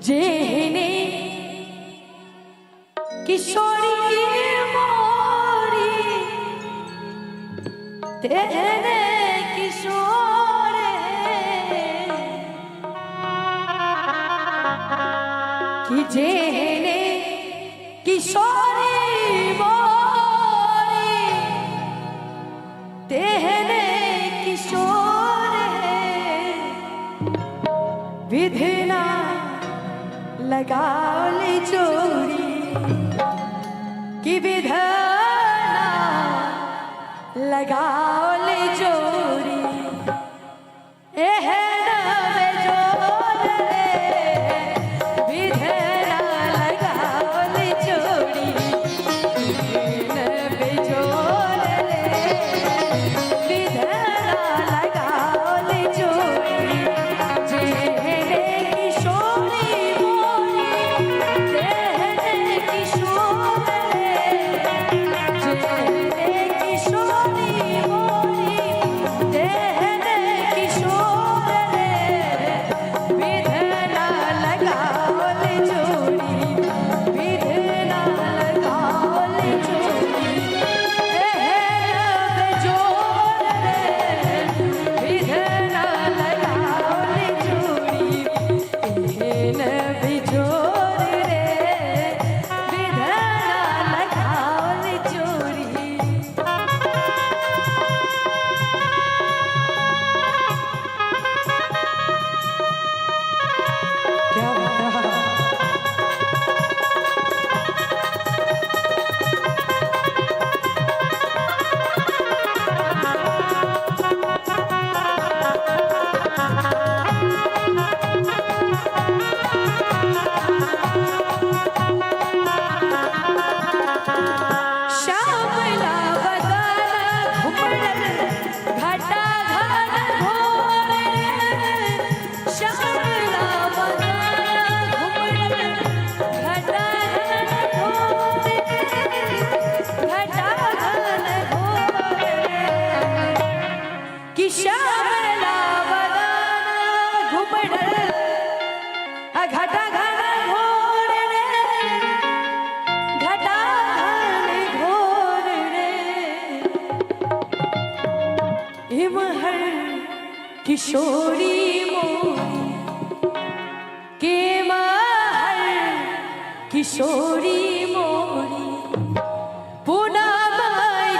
जेने किशोरी मोरी तेने किशोरे कि जेने किशोरी मोरी तेने किशोरे विधना लगाओ ले चोरी कि विधना लगाओ ले चोरी किशोरी मोरी के महर किशोरी मोरी पूनम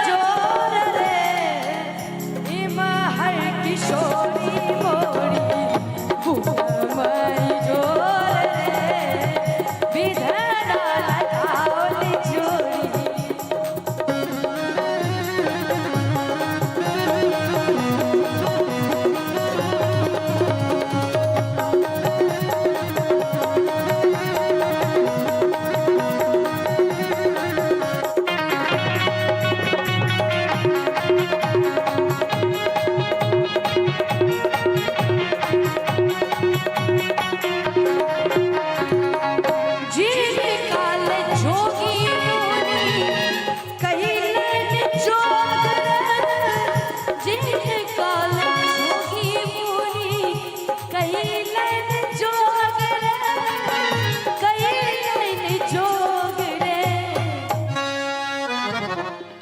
जोर रे महर किशोरी मोरी पूनम जोर रे विधना लगाओ ले चोरी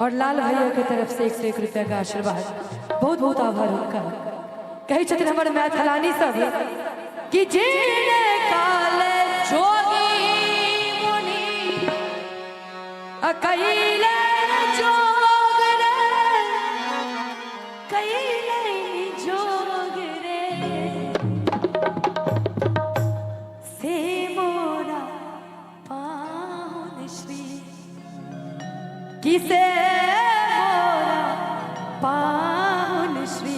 और लाल भैया की तरफ से 101 रुपया का आशीर्वाद बहुत बहुत आभार उनका। कही छथिन हमारे मैथिलानी सब कि जेने काल जोगी मुनि अकैले जोग रे कैले जोग रे से मोरा पाहुन श्री किसे मोरा पाहुन श्री